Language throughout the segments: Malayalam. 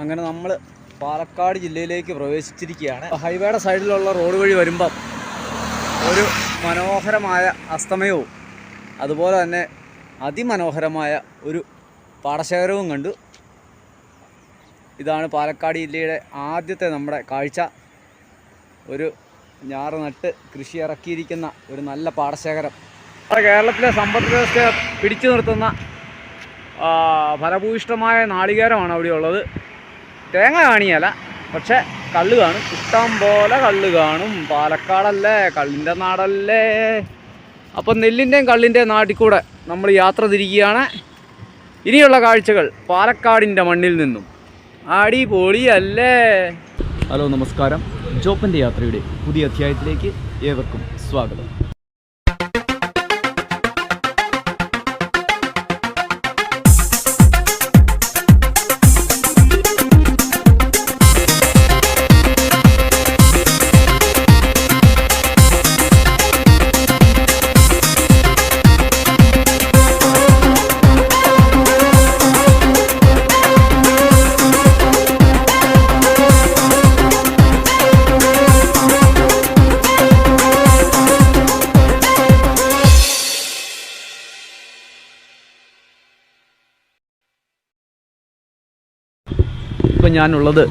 അങ്ങനെ നമ്മൾ പാലക്കാട് ജില്ലയിലേക്ക് പ്രവേശിച്ചിരിക്കുകയാണ്. ഹൈവേയുടെ സൈഡിലുള്ള റോഡ് വഴി വരുമ്പം ഒരു മനോഹരമായ അസ്തമയവും അതുപോലെ തന്നെ അതിമനോഹരമായ ഒരു പാടശേഖരവും കണ്ടു. ഇതാണ് പാലക്കാട് ജില്ലയുടെ ആദ്യത്തെ നമ്മുടെ കാഴ്ച. ഒരു ഞാറ് നട്ട് കൃഷി ഇറക്കിയിരിക്കുന്ന ഒരു നല്ല പാടശേഖരം. കേരളത്തിലെ സമ്പദ് വ്യവസ്ഥയെ പിടിച്ചു നിർത്തുന്ന ഫലഭൂയിഷ്ടമായ നാളികേരമാണ് അവിടെ ഉള്ളത്. തേങ്ങ കാണിയല്ല, പക്ഷെ കള്ള് കാണും, ഇഷ്ടം പോലെ കള്ള് കാണും. പാലക്കാടല്ലേ, കള്ളിൻ്റെ നാടല്ലേ. അപ്പം നെല്ലിൻ്റെയും കള്ളിൻ്റെയും നാട്ടിൽ കൂടെ നമ്മൾ യാത്ര തിരിക്കുകയാണ്. ഇനിയുള്ള കാഴ്ചകൾ പാലക്കാടിൻ്റെ മണ്ണിൽ നിന്നും. അടിപൊളിയല്ലേ. ഹലോ, നമസ്കാരം. ജോപ്പൻ്റെ യാത്രയുടെ പുതിയ അധ്യായത്തിലേക്ക് ഏവർക്കും സ്വാഗതം. ഇപ്പം ഞാനുള്ളത്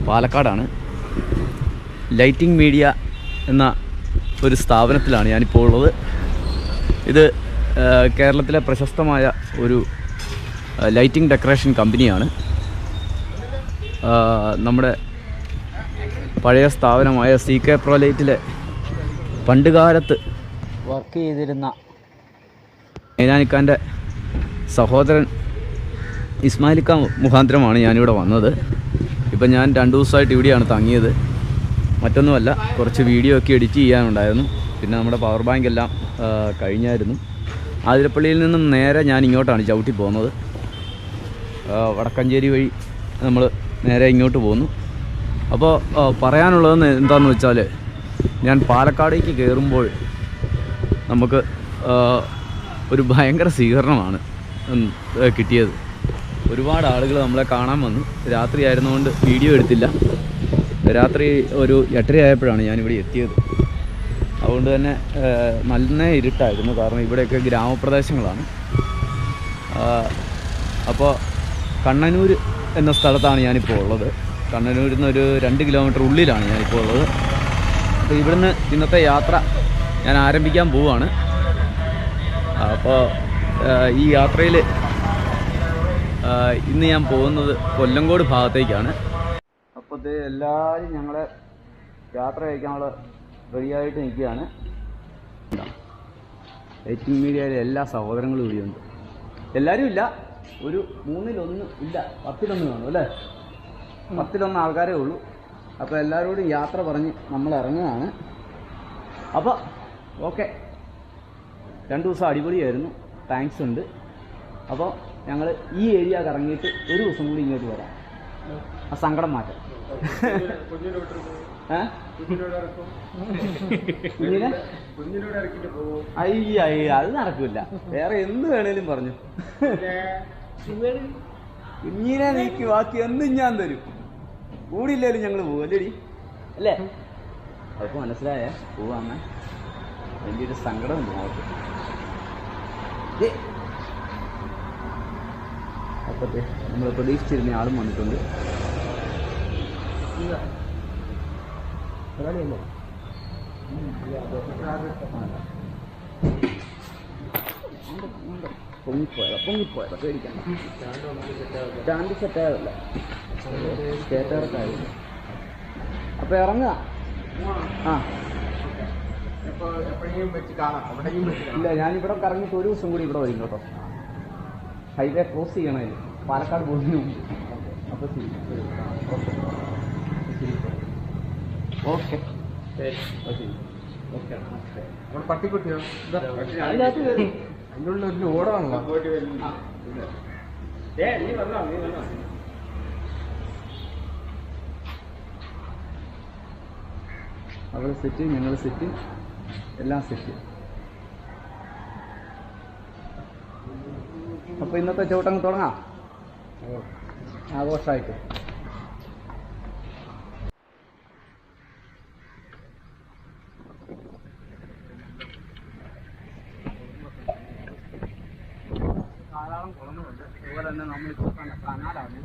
പാലക്കാടാണ്. ലൈറ്റിംഗ് മീഡിയ എന്ന ഒരു സ്ഥാപനത്തിലാണ് ഞാനിപ്പോൾ ഉള്ളത്. ഇത് കേരളത്തിലെ പ്രശസ്തമായ ഒരു ലൈറ്റിംഗ് ഡെക്കറേഷൻ കമ്പനിയാണ്. നമ്മുടെ പഴയ സ്ഥാപനമായ CK Pro ലൈറ്റിലെ പണ്ടുകാലത്ത് വർക്ക് ചെയ്തിരുന്ന മൈനാനിക്കാൻ്റെ സഹോദരൻ ഇസ്മായിലിക്ക മുഖാന്തരമാണ് ഞാനിവിടെ വന്നത്. ഇപ്പം ഞാൻ 2 ദിവസമായിട്ട് ഇവിടെയാണ് തങ്ങിയത്. മറ്റൊന്നുമല്ല, കുറച്ച് വീഡിയോ ഒക്കെ എഡിറ്റ് ചെയ്യാനുണ്ടായിരുന്നു. പിന്നെ നമ്മുടെ പവർ ബാങ്ക് എല്ലാം കഴിഞ്ഞായിരുന്നു. ആതിരപ്പള്ളിയിൽ നിന്നും നേരെ ഞാൻ ഇങ്ങോട്ടാണ് ചവിട്ടി പോകുന്നത്. വടക്കഞ്ചേരി വഴി നമ്മൾ നേരെ ഇങ്ങോട്ട് പോകുന്നു. അപ്പോൾ പറയാനുള്ളതെന്ന് എന്താണെന്ന് വെച്ചാൽ, ഞാൻ പാലക്കാടേക്ക് കയറുമ്പോൾ നമുക്ക് ഒരു ഭയങ്കര സ്വീകരണമാണ് കിട്ടിയത്. ഒരുപാട് ആളുകൾ നമ്മളെ കാണാൻ വന്നു. രാത്രി ആയിരുന്നുകൊണ്ട് വീഡിയോ എടുത്തില്ല. രാത്രി ഒരു 8:30 ആയപ്പോഴാണ് ഞാനിവിടെ എത്തിയത്. അതുകൊണ്ട് തന്നെ നല്ല ഇരുട്ടായിരുന്നു. കാരണം ഇവിടെയൊക്കെ ഗ്രാമപ്രദേശങ്ങളാണ്. അപ്പോൾ കണ്ണനൂർ എന്ന സ്ഥലത്താണ് ഞാനിപ്പോൾ ഉള്ളത്. കണ്ണനൂരിൽ നിന്ന് ഒരു 2 കിലോമീറ്റർ ഉള്ളിലാണ് ഞാനിപ്പോൾ ഉള്ളത്. അപ്പോൾ ഇവിടുന്ന് ഇന്നത്തെ യാത്ര ഞാൻ ആരംഭിക്കാൻ പോവുകയാണ്. അപ്പോൾ ഈ യാത്രയിൽ ഇന്ന് ഞാൻ പോകുന്നത് കൊല്ലങ്കോട് ഭാഗത്തേക്കാണ്. അപ്പോൾ ഇത് എല്ലാവരും ഞങ്ങളെ യാത്ര കഴിക്കാനുള്ള റെഡിയായിട്ട് നിൽക്കുകയാണ്. ലൈറ്റിംഗ് മീഡിയയിലെ എല്ലാ സഹോദരങ്ങളും ഇവിടെയുണ്ട്. എല്ലാവരും ഇല്ല, ഒരു 3-1 ഇല്ല, 10-1 കാണും അല്ലേ. 10-1 ആൾക്കാരേ ഉള്ളൂ. അപ്പോൾ എല്ലാവരോടും യാത്ര പറഞ്ഞ് നമ്മൾ ഇറങ്ങുകയാണ്. അപ്പോൾ ഓക്കെ, 2 ദിവസം അടിപൊളിയായിരുന്നു. താങ്ക്സ് ഉണ്ട്. അപ്പോൾ ഞങ്ങൾ ഈ ഏരിയ കറങ്ങിയിട്ട് ഒരു ദിവസം കൂടി ഇങ്ങോട്ട് വരാം. ആ സങ്കടം മാറ്റാം. അയ്യ, അത് നടക്കില്ല. വേറെ എന്ത് വേണേലും പറഞ്ഞു. കുഞ്ഞിനെ നീക്കി ബാക്കി എന്തും ഞാൻ തരും. കൂടിയില്ലേലും ഞങ്ങൾ പോകും അല്ലേടി, അല്ലേ? അതൊക്കെ മനസ്സിലായേ. പോവാന്ന് വലിയൊരു സങ്കടമുണ്ട് നമുക്ക്. അപ്പോഴത്തെ നമ്മൾ പ്രതീക്ഷിച്ചിരുന്ന ആളും വന്നിട്ടുണ്ട്. പൊങ്ങിപ്പോയതാ പേടിക്കാൻ. സ്റ്റാൻഡ് സെറ്റായതല്ല, സ്റ്റേറ്റർക്കായിരുന്നു. അപ്പോൾ ഇറങ്ങുക. ഇല്ല, ഞാനിവിടെ കറങ്ങിയിട്ട് ഒരു ദിവസം കൂടി ഇവിടെ വരും കേട്ടോ. ഹൈവേ ക്രോസ് ചെയ്യണമല്ലോ, പാലക്കാട് പോകുന്നതിന് മുമ്പ്. അപ്പോൾ ശരി, ഓക്കെ ശരി, ഓക്കെ. നമ്മൾ പട്ടിക്കുട്ടിയോ അതിനകത്ത് കയറി അതിൻ്റെ ഉള്ളിൽ ഒരു ഓടാണല്ലോ. അവിടെ സെറ്റ്, ഞങ്ങൾ സെറ്റ്, എല്ലാം സെറ്റ്. അപ്പോൾ ഇന്നത്തെ ചവിട്ടങ്ങ് തുടങ്ങാം. ആഘോഷമായിട്ട്. ധാരാളം കുളങ്ങളുണ്ട്. അതുപോലെ തന്നെ നമ്മളിപ്പോൾ കനാലാണ്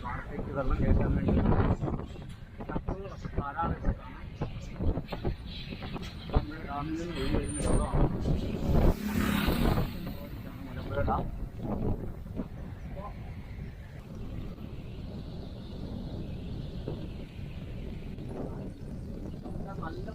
വാർത്തയ്ക്ക് വെള്ളം കയറ്റാൻ വേണ്ടി കപ്പലുകളൊക്കെ ധാരാളം നമ്മൾ ഡാമിൽ നിന്ന് ഒഴി വരുന്ന വെള്ളമാണ് മലമ്പുഴ ഡാം. നല്ല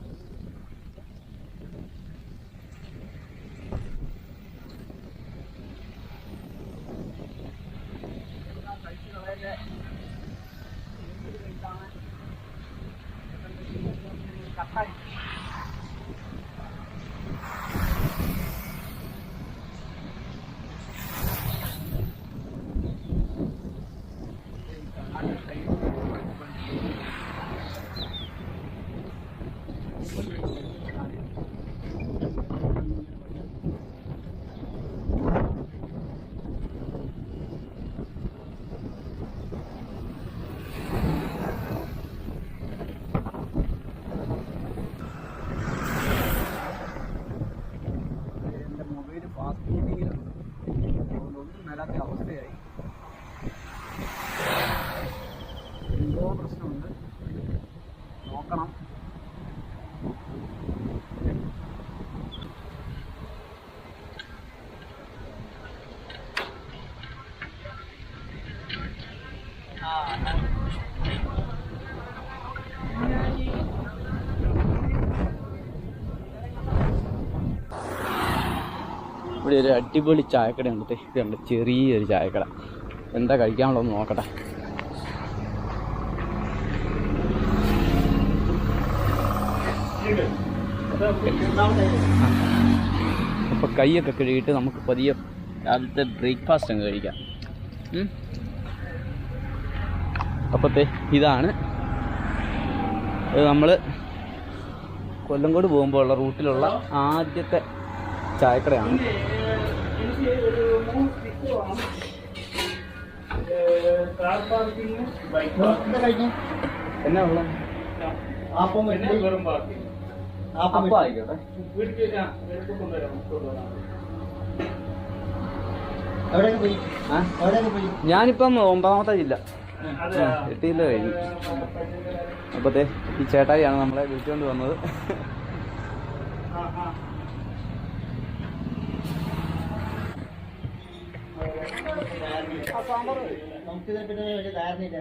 കട്ടായി മേലാത്ത അവസ്ഥയായി. എന്തോ പ്രശ്നമുണ്ട്, നോക്കണം. ഇവിടെ ഒരു അടിപൊളി ചായക്കട ഉണ്ട്. ഇതുണ്ട് ചെറിയൊരു ചായക്കട. എന്താ കഴിക്കാനുള്ളതെന്ന് നോക്കട്ടെ. അപ്പോൾ കൈയൊക്കെ കഴുകിയിട്ട് നമുക്ക് പതിയെ രാവിലത്തെ ബ്രേക്ക്ഫാസ്റ്റ് അങ്ങ് കഴിക്കാം. അപ്പോഴത്തെ ഇതാണ് നമ്മൾ കൊല്ലങ്കോട് പോകുമ്പോൾ ഉള്ള റൂട്ടിലുള്ള ആദ്യത്തെ ചായക്കടയാണ്. എന്നാ ഉള്ള അപ്പം ആയിക്കോട്ടെ. ഞാനിപ്പം 9ാമത്തെ ജില്ല, 8 ജില്ല കഴിഞ്ഞു. അപ്പോഴത്തെ ഈ ചേട്ടായിയാണ് നമ്മളെ വിളിച്ചുകൊണ്ട് വന്നത്. നമുക്കിതിനെ പിന്നെ വലിയ ധാരണയില്ല.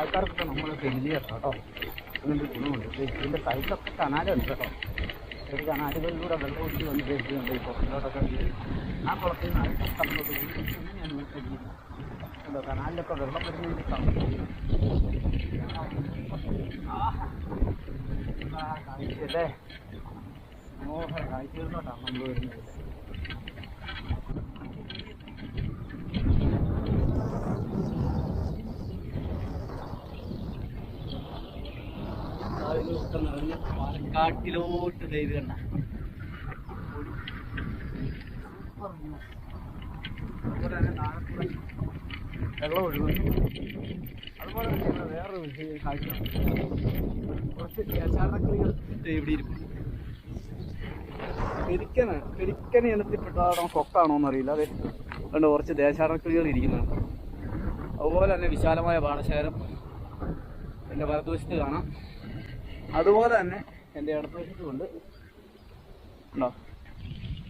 ആൾക്കാർക്കൊക്കെ നമ്മൾ ഫെമിലിയർ കേട്ടോ. ഇതിൻ്റെ ഗുണമുണ്ട്. ഇതിൻ്റെ സൈഡിലൊക്കെ കനാലുണ്ട് കേട്ടോ. ഒരു കനാലുകളിലൂടെ വെള്ളം ഒഴിച്ച് വന്ന് കഴിക്കുന്നുണ്ട്. ഇപ്പോൾ കുളത്തിലോട്ടൊക്കെ ആ കുളത്തിൽ നിന്ന് അടുത്ത സ്ഥലത്തോട്ട് ഞാൻ നോക്കിയിട്ടുണ്ടോ. കനാലിലൊക്കെ വെള്ളം വരുന്നതിൻ്റെ കാഴ്ചയല്ലേ, മനോഹര കാഴ്ചകളിലോട്ടാണ് നമ്മൾ വരുന്നത്. പാലക്കാട്ടിലോട്ട് ചെയ്ത് കണ്ട അതുപോലെ തന്നെ നാളെ വെള്ളം ഒഴുകുന്നു. അതുപോലെ തന്നെ വേറൊരു കാഴ്ച, കുറച്ച് ദേശാടനക്കിളികൾ ഇവിടെ ഇരിക്കുന്നു. പെരിക്കന ഇനത്തിൽപ്പെട്ടാണോ കൊക്കാണോ എന്നറിയില്ല. അതെ അതുകൊണ്ട് കുറച്ച് ദേശാടനക്കിളികൾ ഇരിക്കുന്നതാണ്. അതുപോലെ തന്നെ വിശാലമായ പാടശേഖരം എൻ്റെ വലതുവശത്ത് കാണാം. അതുപോലെ തന്നെ എൻ്റെ ഇടതുവശത്തുമുണ്ട്. ഉണ്ടോ,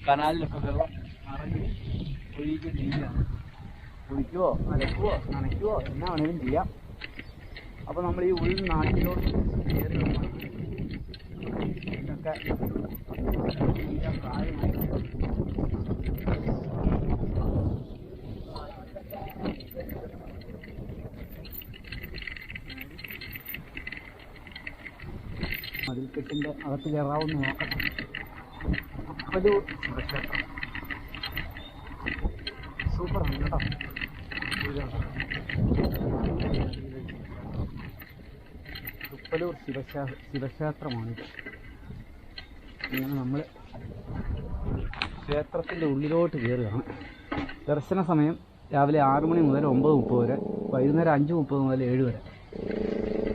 കനാലിലൊക്കെ വെള്ളം നിറഞ്ഞ് ഒഴുകിക്കൊണ്ടിരിക്കുകയാണ്. കുളിക്കുവോ അലക്കുവോ നനയ്ക്കുവോ എന്നാ വേണമെങ്കിലും ചെയ്യാം. അപ്പോൾ നമ്മൾ ഈ ഉൾനാട്ടിലോട്ട് കയറുകയാണ്. ഇതൊക്കെ മതിൽക്കെട്ടിൻ്റെ അകത്ത് കയറാവുന്ന നോക്കട്ടെ. തുപ്പലൂർ ശിവക്ഷേത്രം സൂപ്പറാണ് കേട്ടോ. തുപ്പലൂർ ശിവക്ഷേത്രമാണിത്. ഇങ്ങനെ നമ്മൾ ക്ഷേത്രത്തിൻ്റെ ഉള്ളിലോട്ട് കയറുകയാണ്. ദർശന സമയം രാവിലെ 6 മണി മുതൽ 9:30 വരെ, വൈകുന്നേരം 5:30 മുതൽ 7 വരെ.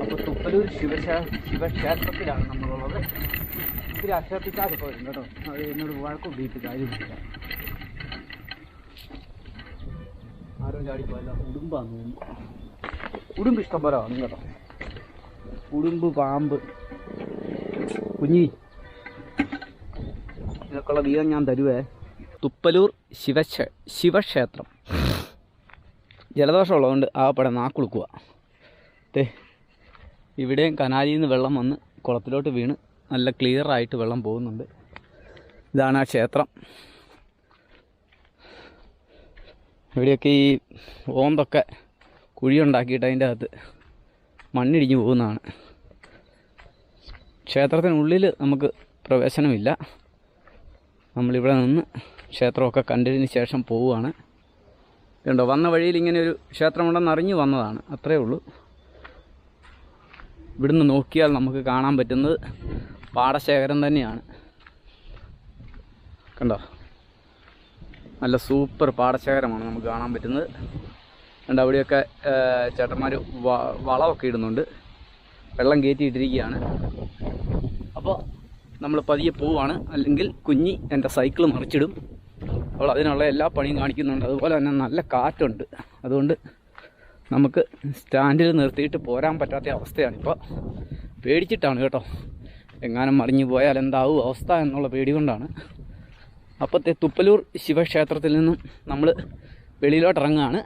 അപ്പോൾ തുപ്പലൂർ ശിവക്ഷേത്രത്തിലാണ് നമ്മളുള്ളത്. ഇത്തിരി അക്ഷരപ്പിച്ചാതൊക്കെ വരും കേട്ടോ. അത് എന്നോട് വഴക്കും വീട്ടിൽ കാര്യമില്ല. ആരോ ചാടിപ്പോയല്ല, ഉടുമ്പാന്ന് തോന്നുന്നു. ഉടുമ്പ് ഇഷ്ടം പോലെ വന്നു കേട്ടോ. ഉടുമ്പ്, പാമ്പ്, കുഞ്ഞി, ഇതൊക്കെയുള്ള വീതം ഞാൻ തരുവേ. തുപ്പലൂർ ശിവക്ഷേത്രം. ജലദോഷം ഉള്ളതുകൊണ്ട് ആകപ്പെടെ നാക്കുളുക്കുക. ഇവിടെയും കനാലിൽ നിന്ന് വെള്ളം വന്ന് കുളത്തിലോട്ട് വീണ് നല്ല ക്ലിയറായിട്ട് വെള്ളം പോകുന്നുണ്ട്. ഇതാണ് ആ ക്ഷേത്രം. ഇവിടെയൊക്കെ ഈ ഓന്തൊക്കെ കുഴിയുണ്ടാക്കിയിട്ട് അതിൻ്റെ അകത്ത് മണ്ണിടിഞ്ഞ് പോകുന്നതാണ്. ക്ഷേത്രത്തിനുള്ളിൽ നമുക്ക് പ്രവേശനമില്ല. നമ്മളിവിടെ നിന്ന് ക്ഷേത്രമൊക്കെ കണ്ടതിന് ശേഷം പോവുകയാണ്. കണ്ടോ, വന്ന വഴിയിൽ ഇങ്ങനെ ഒരു ക്ഷേത്രമുണ്ടെന്ന് അറിഞ്ഞ് വന്നതാണ്, അത്രയേ ഉള്ളൂ. ഇവിടുന്ന് നോക്കിയാൽ നമുക്ക് കാണാൻ പറ്റുന്നത് പാടശേഖരം തന്നെയാണ്. കണ്ടോ, നല്ല സൂപ്പർ പാടശേഖരമാണ് നമുക്ക് കാണാൻ പറ്റുന്നത്. കണ്ടോ, അവിടെയൊക്കെ ചേട്ടന്മാർ വളമൊക്കെ ഇടുന്നുണ്ട്, വെള്ളം കയറ്റിയിട്ടിരിക്കുകയാണ്. അപ്പോൾ നമ്മൾ പതിയെ പോവുകയാണ്, അല്ലെങ്കിൽ കുഞ്ഞി എൻ്റെ സൈക്കിൾ മറിച്ചിടും. അപ്പോൾ അതിനുള്ള എല്ലാ പണിയും കാണിക്കുന്നുണ്ട്. അതുപോലെ തന്നെ നല്ല കാറ്റുണ്ട്. അതുകൊണ്ട് നമുക്ക് സ്റ്റാൻഡിൽ നിർത്തിയിട്ട് പോരാൻ പറ്റാത്ത അവസ്ഥയാണിപ്പോൾ. പേടിച്ചിട്ടാണ് കേട്ടോ, എങ്ങാനും മറിഞ്ഞു പോയാൽ എന്താവും അവസ്ഥ എന്നുള്ള പേടി കൊണ്ടാണ്. അപ്പോഴത്തെ തുപ്പലൂർ ശിവക്ഷേത്രത്തിൽ നിന്നും നമ്മൾ വെളിയിലോട്ടിറങ്ങുകയാണ്.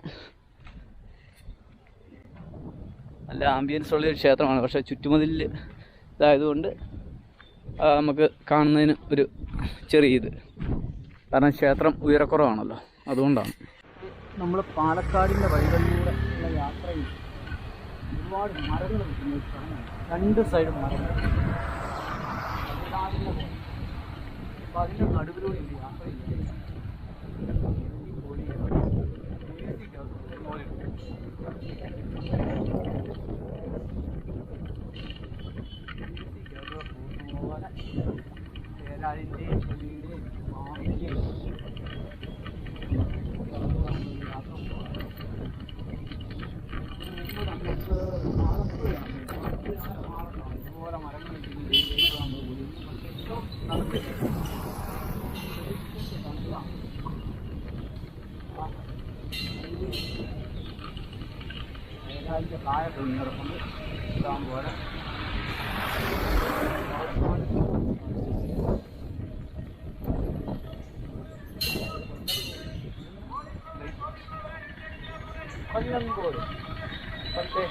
നല്ല ആംബിയൻസ് ഉള്ളൊരു ക്ഷേത്രമാണ്. പക്ഷേ ചുറ്റുമതിൽ ഇതായതുകൊണ്ട് നമുക്ക് കാണുന്നതിന് ഒരു ചെറിയ ഇത്, കാരണം ക്ഷേത്രം ഉയരക്കുറവാണല്ലോ, അതുകൊണ്ടാണ്. നമ്മൾ പാലക്കാടിൻ്റെ വഴികളിലൂടെ ഉള്ള യാത്രയിൽ ഒരുപാട് മരങ്ങൾ കിട്ടുന്ന ഒരു സ്ഥലമാണ്. 2 സൈഡും മരങ്ങൾ. അപ്പോൾ അതിൻ്റെ നടുവിലൂടെ ഉണ്ട് യാത്ര ചെയ്യുന്നത്. ചേരാലിൻ്റെയും പുലിയുടെയും മാവിൻ്റെയും അതുപോലെ മരങ്ങൾ ചേരാലിൻ്റെ കായ പൊങ്ങിറക്കൊണ്ട് ഇതാകും പോലെ കൊല്ലംകോട് പണ്ടേ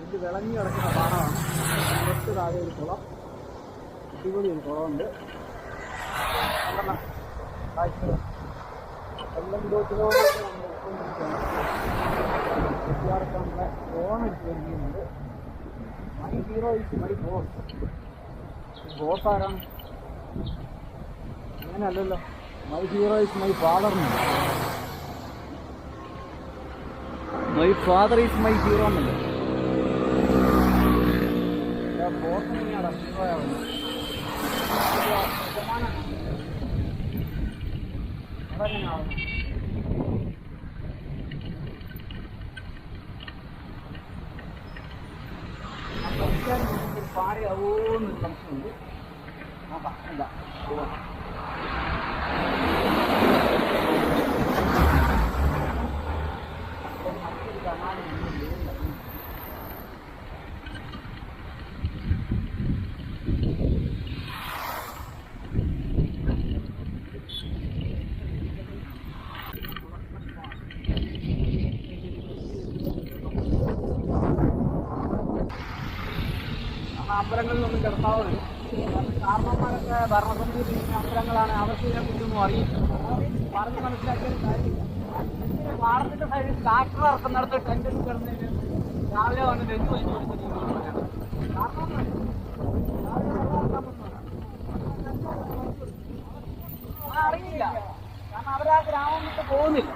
ഇത് വിളഞ്ഞു കിടക്കുന്ന പാടമാണ്. തൊട്ട് താഴെ ഒരു കുളം, അടിപൊളി ഒരു കുളമുണ്ട്. കൊല്ലം ബോട്ടിലോട് കുട്ടിയാർക്കാനുള്ള ഓണം ചെയ്യുന്നുണ്ട്. My hero is my boss. Boss ആരാണ്? അങ്ങനെയല്ലല്ലോ, my hero is my father. My father is my hero എന്നല്ലേ. ബോസ് തന്നെയാണ് ഹീറോ ആവുന്നത്. അതങ്ങനെയാവുന്നു. പാറയാവോന്നൊരു സംശയമുണ്ട്. നോക്കാം, എന്താ പോവാം. അമ്പലങ്ങളിലൊന്നും കിടത്താവുന്നത്. കാരണന്മാരൊക്കെ ഭരണസമിതി ചെയ്യുന്ന അമ്പലങ്ങളാണ്, അവർക്ക് ഇതിനെക്കുറിച്ചൊന്നും അറിയില്ല. പറഞ്ഞ് മനസ്സിലാക്കിയ കാര്യമില്ല. പാടത്തിന്റെ സൈഡിൽ ട്രാക്ടർ ഇറക്കുന്നിടത്ത് ടെൻഷൻ കിടന്നതിന് രാവിലെ വന്ന് നെഞ്ച് വലിച്ചു കൊടുത്തിട്ട് അറിയില്ല. കാരണം അവരാ ഗ്രാമം വിട്ട് പോകുന്നില്ല.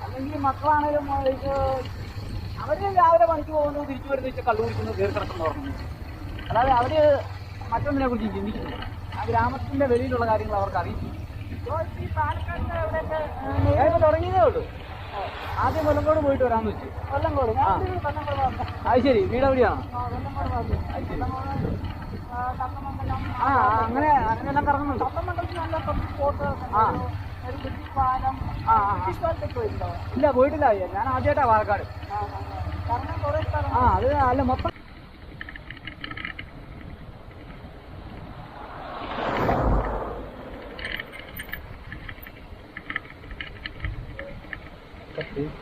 അല്ലെങ്കിൽ മക്കളാണേലും അവര് രാവിലെ പണിക്ക് പോകുന്നു, തിരിച്ചു വരുന്ന വെച്ചാൽ കള്ളു കുടിക്കുന്നു, കയറി കിടക്കുന്നു പറഞ്ഞു. അല്ലാതെ അവര് മറ്റൊന്നിനെ കുറിച്ച് ചിന്തിക്കുന്നില്ല. ആ ഗ്രാമത്തിന്റെ വെളിയിലുള്ള കാര്യങ്ങൾ അവർക്ക് അറിയില്ല. തുടങ്ങിയതേ ഉള്ളൂ. ആദ്യം കൊല്ലങ്കോട് പോയിട്ട് വരാമെന്ന് വെച്ചു. കൊല്ലങ്കോട് അത് ശരി. വീട് എവിടെയാണ്? അങ്ങനെയെല്ലാം കറങ്ങുന്നുണ്ട്. ഇല്ല, പോയിട്ടില്ല. ഞാൻ ആദ്യമായിട്ടാ പാലക്കാട്. അത് അല്ല മൊത്തം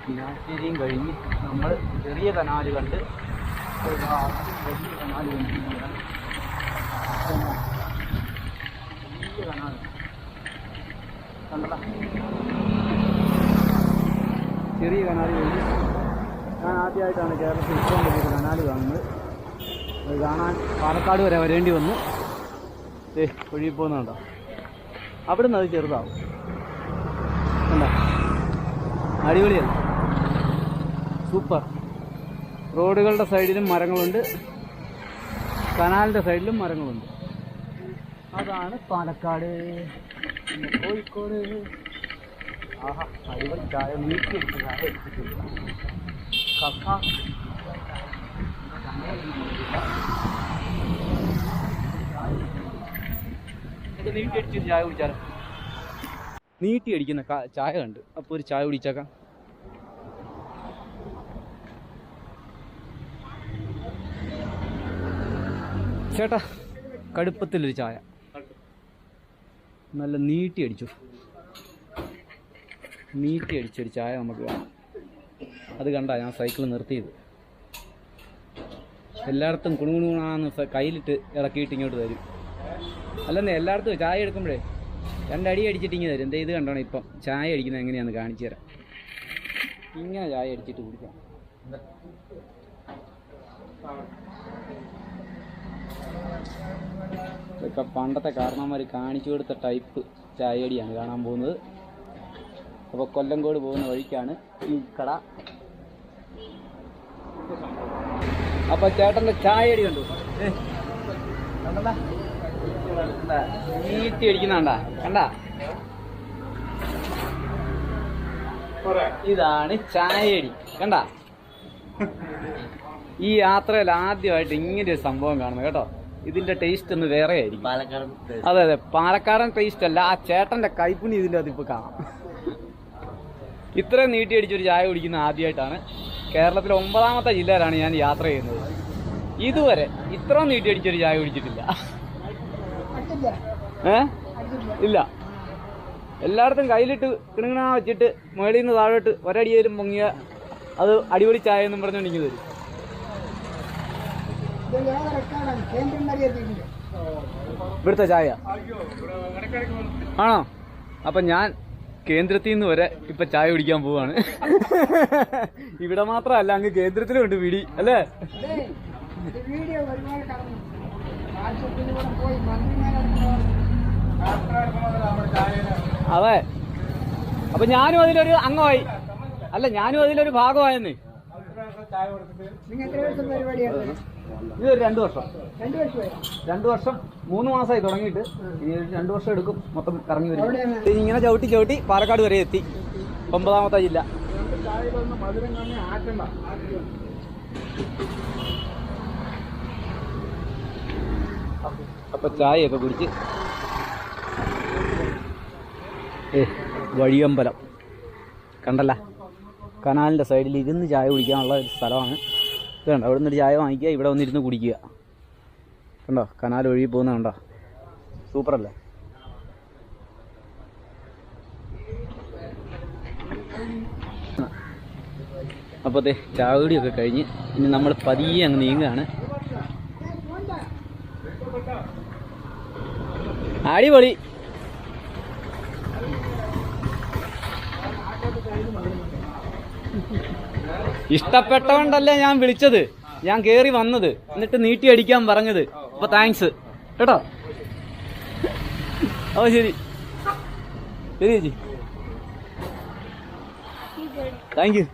മീനാശ്ശേരിയും കഴിഞ്ഞ് നമ്മൾ ചെറിയ കനാല് കണ്ട് വലിയ കനാല് കണ്ടിരിക്കുകയാണ്. വലിയ കനാല് കണ്ടല്ല, ചെറിയ കനാല് കഴിഞ്ഞ് ഞാൻ ആദ്യമായിട്ടാണ് കേരളത്തിൽ ഇത്രയും വലിയൊരു കനാല് കാണുന്നത്. അത് കാണാൻ പാലക്കാട് വരെ വരേണ്ടി വന്നു. ഒഴുകി പോകുന്നുണ്ടോ? അവിടെ നിന്ന് അത് ചെറുതാവും. കണ്ടോ? അടിപൊളിയാണ്, സൂപ്പർ. റോഡുകളുടെ സൈഡിലും മരങ്ങളുണ്ട്, കനാലിൻ്റെ സൈഡിലും മരങ്ങളുണ്ട്. അതാണ് പാലക്കാട്. കോഴിക്കോട്. ആഹാ, അടിപൊളി ചായ. നീട്ടി അടിച്ച ചായ എടുത്തിട്ടില്ല. നീട്ടി അടിച്ചൊരു ചായ കുടിച്ചാലോ? നീട്ടി അടിക്കുന്ന ചായ കണ്ട്. അപ്പോൾ ഒരു ചായ കുടിച്ചേക്കാം. ചേട്ടാ, കടുപ്പത്തിലൊരു ചായ. നല്ല നീട്ടി അടിച്ചു. നീട്ടി അടിച്ചൊരു ചായ നമുക്ക് കാണാം. അത് കണ്ടാ ഞാൻ സൈക്കിൾ നിർത്തിയത്. എല്ലായിടത്തും കുണുകുണുകുണാന്ന് കയ്യിലിട്ട് ഇറക്കിയിട്ട് ഇങ്ങോട്ട് തരും. അല്ലെന്നേ, എല്ലായിടത്തും ചായ എടുക്കുമ്പോഴേ രണ്ടടി അടിച്ചിട്ട് ഇങ്ങനെ തരും. എന്താ ഇത് കണ്ടോണം. ഇപ്പം ചായ അടിക്കുന്നത് എങ്ങനെയാണെന്ന് കാണിച്ചു തരാം. ഇങ്ങനെ ചായ അടിച്ചിട്ട് കുടിക്കാം. ഇതൊക്കെ പണ്ടത്തെ കാരണന്മാർ കാണിച്ചു കൊടുത്ത ടൈപ്പ് ചായയടിയാണ് കാണാൻ പോകുന്നത്. അപ്പോൾ കൊല്ലങ്കോട് പോകുന്ന വഴിക്കാണ് ഈ കട. അപ്പോൾ ചേട്ടൻ്റെ ചായയടി കണ്ടു. കണ്ടല്ല, നീട്ടി അടിക്കുന്നാണ്ടാ. കണ്ടാ, ഇതാണ് ചായയടി. കണ്ടാ, ഈ യാത്രയിൽ ആദ്യമായിട്ട് ഇങ്ങനെ ഒരു സംഭവം കാണുന്നത് കേട്ടോ. ഇതിന്റെ ടേസ്റ്റ് ഒന്ന് വേറെ ആയിരിക്കും. അതെ അതെ, പാലക്കാടൻ ടേസ്റ്റ് അല്ല. ആ ചേട്ടന്റെ കൈപ്പുണി ഇതിൻ്റെ അതിപ്പോൾ കാണാം. ഇത്രയും നീട്ടി അടിച്ചൊരു ചായ കുടിക്കുന്ന ആദ്യമായിട്ടാണ്. കേരളത്തിലെ 9ാമത്തെ ജില്ലയിലാണ് ഞാൻ യാത്ര ചെയ്യുന്നത്. ഇതുവരെ ഇത്രയും നീട്ടി അടിച്ചൊരു ചായ കുടിച്ചിട്ടില്ല. ഇല്ല, എല്ലായിടത്തും കയ്യിലിട്ട് കിണുങ്ങണ വെച്ചിട്ട് മേളിൽ നിന്ന് താഴോട്ട് ഒരടിയേലും പൊങ്ങിയ അത് അടിപൊളി ചായ എന്നും പറഞ്ഞുകൊണ്ട് ഇങ്ങനെ തരും. ഇവിടുത്തെ ചായ ആണോ? അപ്പം ഞാൻ കേന്ദ്രത്തിൽ നിന്ന് വരെ ഇപ്പം ചായ കുടിക്കാൻ പോവാണ്. ഇവിടെ മാത്രമല്ല, അങ്ങ് കേന്ദ്രത്തിലുണ്ട് പിടി അല്ലേ? അതെ, അപ്പൊ ഞാനും അതിലൊരു അംഗമായി. അല്ല, ഞാനും അതിലൊരു ഭാഗമായെന്നേ. ഇത് 2 വർഷം. 2 വർഷം 3 മാസമായി തുടങ്ങിയിട്ട്. ഇനി 2 വർഷം എടുക്കും മൊത്തം കറങ്ങി വരും. ഇങ്ങനെ ചവിട്ടി ചവിട്ടി പാലക്കാട് വരെ എത്തി. 9ാമത്തെ ജില്ല. അപ്പൊ ചായയൊക്കെ കുടിച്ച് വഴിയമ്പലം കണ്ടല്ല, കനാലിൻ്റെ സൈഡിൽ ഇരുന്ന് ചായ കുടിക്കാനുള്ള ഒരു സ്ഥലമാണ്. ഇത് കണ്ടോ, അവിടെ നിന്നൊരു ചായ വാങ്ങിക്കുക, ഇവിടെ വന്നിരുന്ന് കുടിക്കുക. കണ്ടോ, കനാൽ ഒഴുകി പോകുന്ന കണ്ടോ, സൂപ്പറല്ലേ? അപ്പോൾ ചായ കുടിയൊക്കെ കഴിഞ്ഞ് ഇനി നമ്മൾ പതിയെ അങ്ങ് നീങ്ങുകയാണ്. അടിപൊളി. ഇഷ്ടപ്പെട്ടവണ്ടല്ലേ ഞാൻ വിളിച്ചത്, ഞാൻ കേറി വന്നത്, എന്നിട്ട് നീട്ടി അടിക്കാൻ പറഞ്ഞത്. അപ്പൊ താങ്ക്സ് കേട്ടോ. ഓ ശരി ശരി ചേച്ചി, താങ്ക് യു.